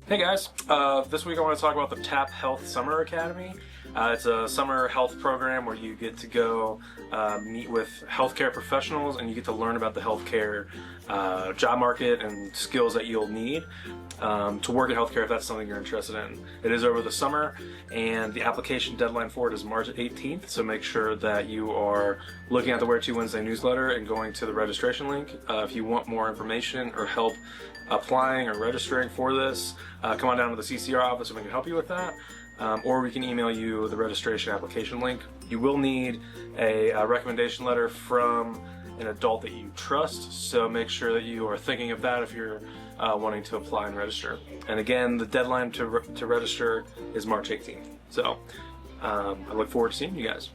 Hey guys, this week I want to talk about the TAP Health Summer Academy. It's a summer health program where you get to go meet with healthcare professionals and you get to learn about the healthcare job market and skills that you'll need to work in healthcare if that's something you're interested in. It is over the summer and the application deadline for it is March 18th, so make sure that you are looking at the Where To Wednesday newsletter and going to the registration link. If you want more information or help applying or registering for this, come on down to the CCR office and we can help you with that. Or we can email you the registration application link. You will need a recommendation letter from an adult that you trust, so make sure that you are thinking of that if you're wanting to apply and register. And again, the deadline to register is March 18th. So I look forward to seeing you guys.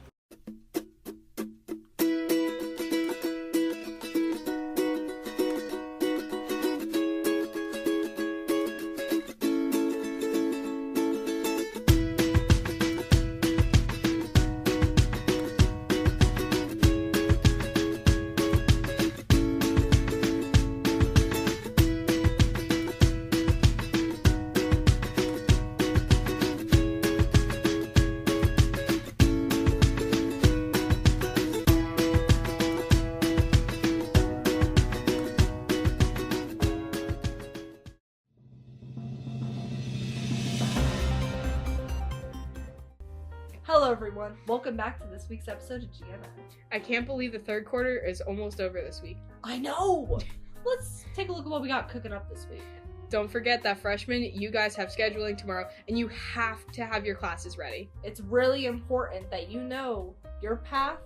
Hello everyone, welcome back to this week's episode of GMN. I can't believe the third quarter is almost over this week. I know! Let's take a look at what we got cooking up this week. Don't forget that freshmen, you guys have scheduling tomorrow and you have to have your classes ready. It's really important that you know your path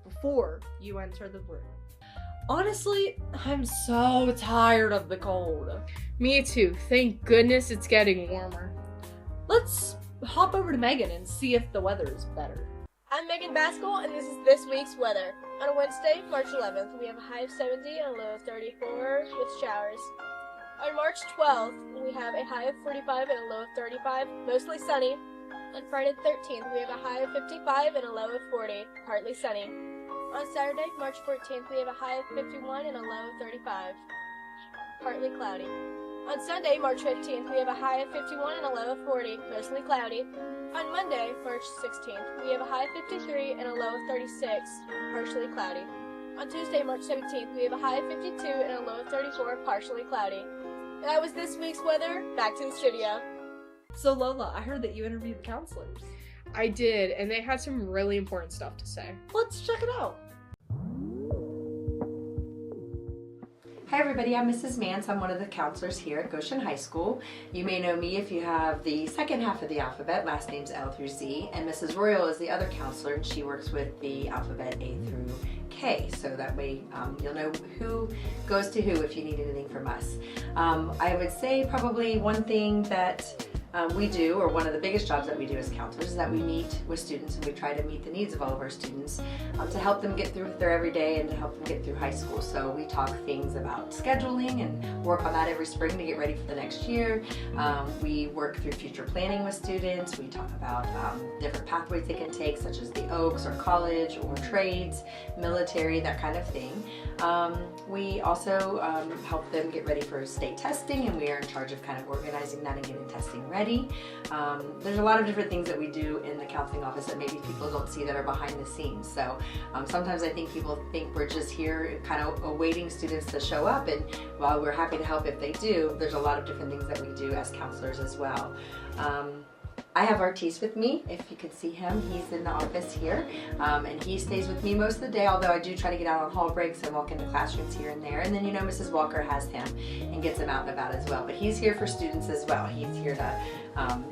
before you enter the room. Honestly, I'm so tired of the cold. Me too. Thank goodness it's getting warmer. Let's hop over to Megan and see if the weather is better. I'm Megan Baskell, and this is this week's weather. On Wednesday, March 11th, we have a high of 70 and a low of 34 with showers. On March 12th, we have a high of 45 and a low of 35, mostly sunny. On Friday 13th, we have a high of 55 and a low of 40, partly sunny. On Saturday, March 14th, we have a high of 51 and a low of 35, partly cloudy. On Sunday, March 15th, we have a high of 51 and a low of 40, mostly cloudy. On Monday, March 16th, we have a high of 53 and a low of 36, partially cloudy. On Tuesday, March 17th, we have a high of 52 and a low of 34, partially cloudy. That was this week's weather. Back to the studio. So Lola, I heard that you interviewed the counselors. I did, and they had some really important stuff to say. Let's check it out. Hi everybody, I'm Mrs. Mance. I'm one of the counselors here at Goshen High School. You may know me if you have the second half of the alphabet, last name's L through Z, and Mrs. Royal is the other counselor and she works with the alphabet A through K, so that way you'll know who goes to who if you need anything from us. I would say probably one thing that we do, or one of the biggest jobs that we do as counselors, is that we meet with students and we try to meet the needs of all of our students to help them get through their everyday and to help them get through high school. So we talk things about scheduling and work on that every spring to get ready for the next year. We work through future planning with students. We talk about different pathways they can take, such as the Oaks or college or trades, military, that kind of thing. We also help them get ready for state testing, and we are in charge of kind of organizing that and getting testing ready. There's a lot of different things that we do in the counseling office that maybe people don't see that are behind the scenes. So sometimes I think people think we're just here kind of awaiting students to show up, and while we're happy to help if they do, there's a lot of different things that we do as counselors as well. I have Artis with me. If you could see him, he's in the office here, and he stays with me most of the day, although I do try to get out on hall breaks and walk into classrooms here and there. And then, you know, Mrs. Walker has him and gets him out and about as well. But he's here for students as well. He's here to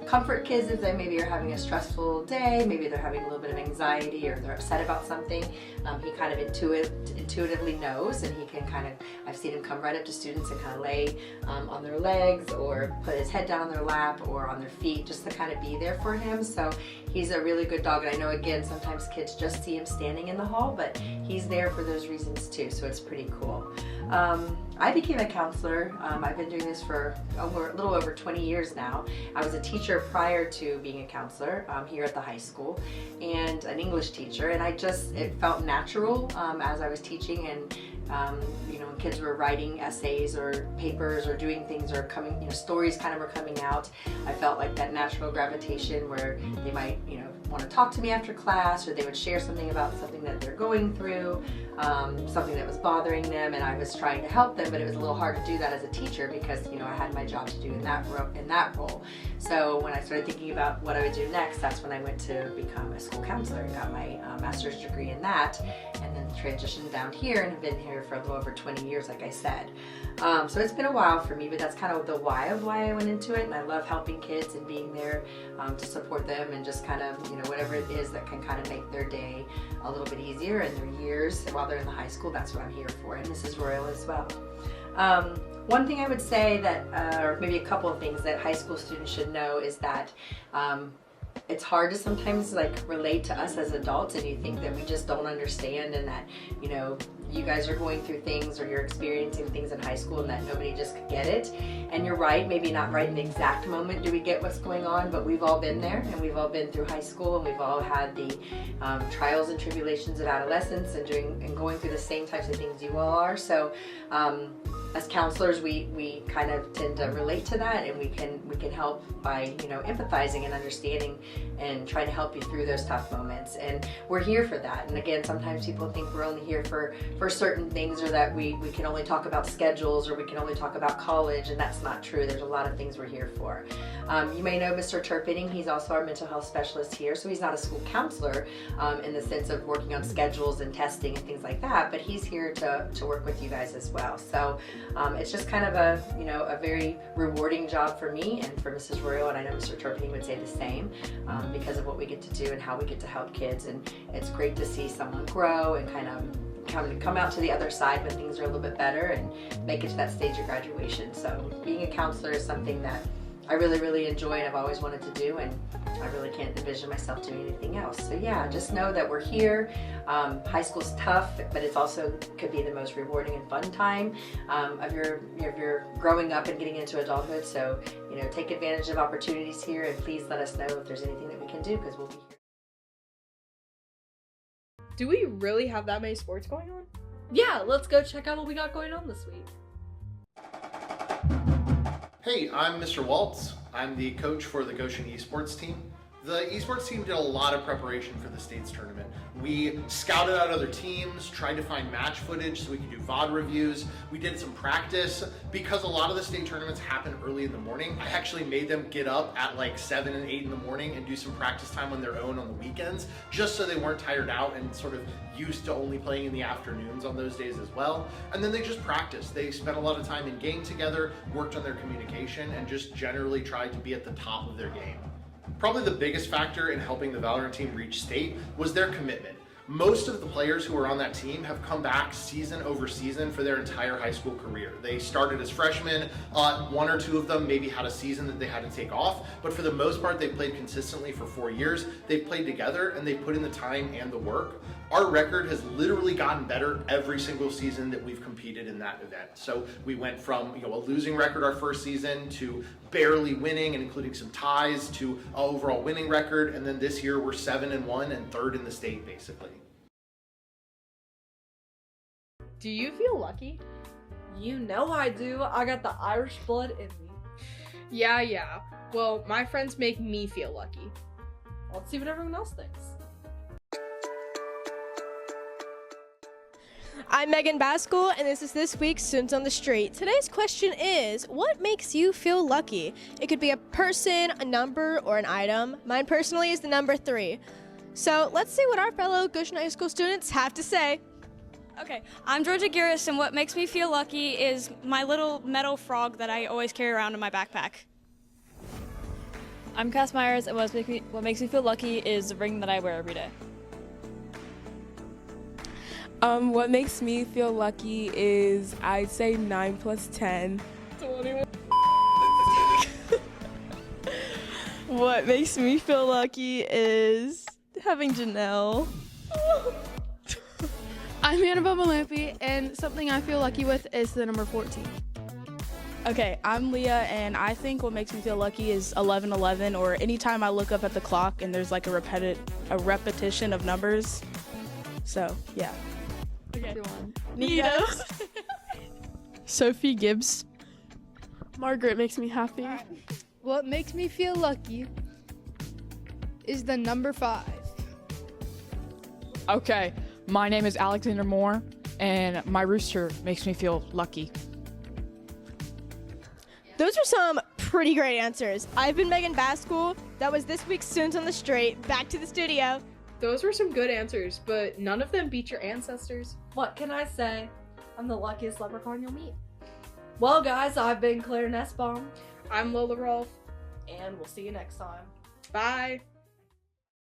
comfort kids if they maybe are having a stressful day, maybe they're having a little bit of anxiety or they're upset about something. He kind of intuitively knows, and he can kind of, I've seen him come right up to students and kind of lay on their legs or put his head down on their lap or on their feet just to kind of be there for him. So he's a really good dog, and I know again sometimes kids just see him standing in the hall, but he's there for those reasons too, so it's pretty cool. I became a counselor. I've been doing this for a little over 20 years now. I was a teacher prior to being a counselor here at the high school, and an English teacher, and it felt natural as I was teaching and When kids were writing essays or papers or doing things or coming, stories kind of were coming out, I felt like that natural gravitation where they might, want to talk to me after class, or they would share something about something that they're going through, something that was bothering them, and I was trying to help them, but it was a little hard to do that as a teacher because, I had my job to do in that role. So when I started thinking about what I would do next, that's when I went to become a school counselor and got my master's degree in that, and then transitioned down here and have been here for a little over 20 years, like I said. So it's been a while for me, but that's kind of the why of why I went into it, and I love helping kids and being there to support them and just kind of, whatever it is that can kind of make their day a little bit easier and their years while they're in the high school. That's what I'm here for, and Mrs. Royal as well. One thing I would say that, or maybe a couple of things that high school students should know is that it's hard to sometimes relate to us as adults, and you think that we just don't understand, and that you guys are going through things or you're experiencing things in high school and that nobody just could get it. And you're right, maybe not right in the exact moment do we get what's going on, but we've all been there, and we've all been through high school, and we've all had the trials and tribulations of adolescence and going through the same types of things you all are. So as counselors, we kind of tend to relate to that, and we can help by empathizing and understanding and trying to help you through those tough moments. And we're here for that. And again, sometimes people think we're only here for certain things, or that we can only talk about schedules, or we can only talk about college, and that's not true. There's a lot of things we're here for. You may know Mr. Turpinning. He's also our mental health specialist here, so he's not a school counselor in the sense of working on schedules and testing and things like that, but he's here to work with you guys as well. So it's just kind of a very rewarding job for me and for Mrs. Royal, and I know Mr. Turpinning would say the same, because of what we get to do and how we get to help kids. And it's great to see someone grow and kind of come out to the other side when things are a little bit better and make it to that stage of graduation. So being a counselor is something that I really, really enjoy and I've always wanted to do, and I really can't envision myself doing anything else. So yeah, just know that we're here. High school's tough, but it's also could be the most rewarding and fun time of your growing up and getting into adulthood. So take advantage of opportunities here, and please let us know if there's anything that we can do, because we'll be here. Do we really have that many sports going on? Yeah, let's go check out what we got going on this week. Hey, I'm Mr. Waltz. I'm the coach for the Goshen esports team. The esports team did a lot of preparation for the states tournament. We scouted out other teams, tried to find match footage so we could do VOD reviews. We did some practice. Because a lot of the state tournaments happen early in the morning, I actually made them get up at like 7 and 8 in the morning and do some practice time on their own on the weekends, just so they weren't tired out and sort of used to only playing in the afternoons on those days as well. And then they just practiced. They spent a lot of time in game together, worked on their communication, and just generally tried to be at the top of their game. Probably the biggest factor in helping the Valorant team reach state was their commitment. Most of the players who are on that team have come back season over season for their entire high school career. They started as freshmen, one or two of them maybe had a season that they had to take off, but for the most part they played consistently for 4 years. They've played together and they put in the time and the work. Our record has literally gotten better every single season that we've competed in that event. So we went from a losing record our first season to barely winning and including some ties to an overall winning record, and then this year we're 7-1 and third in the state basically. Do you feel lucky? You know I do. I got the Irish blood in me. Yeah. Well, my friends make me feel lucky. Let's see what everyone else thinks. I'm Megan Baskell, and this week's Students on the Street. Today's question is, what makes you feel lucky? It could be a person, a number, or an item. Mine personally is the number 3. So let's see what our fellow Goshen High School students have to say. Okay, I'm Georgia Garris, and what makes me feel lucky is my little metal frog that I always carry around in my backpack. I'm Cass Myers, and what makes me feel lucky is the ring that I wear every day. What makes me feel lucky is, I'd say 9 plus 10. 21. What makes me feel lucky is having Janelle. I'm Annabelle Malampy, and something I feel lucky with is the number 14. Okay, I'm Leah, and I think what makes me feel lucky is 11:11, or anytime I look up at the clock and there's like a repetition of numbers. So, yeah. Everyone. Nita. Sophie Gibbs. Margaret makes me happy. What makes me feel lucky is the number 5. Okay, my name is Alexander Moore, and my rooster makes me feel lucky. Those are some pretty great answers. I've been Megan Baskul. That was this week's Students on the Straight. Back to the studio. Those were some good answers, but none of them beat your ancestors. What can I say? I'm the luckiest leprechaun you'll meet. Well, guys, I've been Claire Nussbaum. I'm Lola Rolfe. And we'll see you next time. Bye.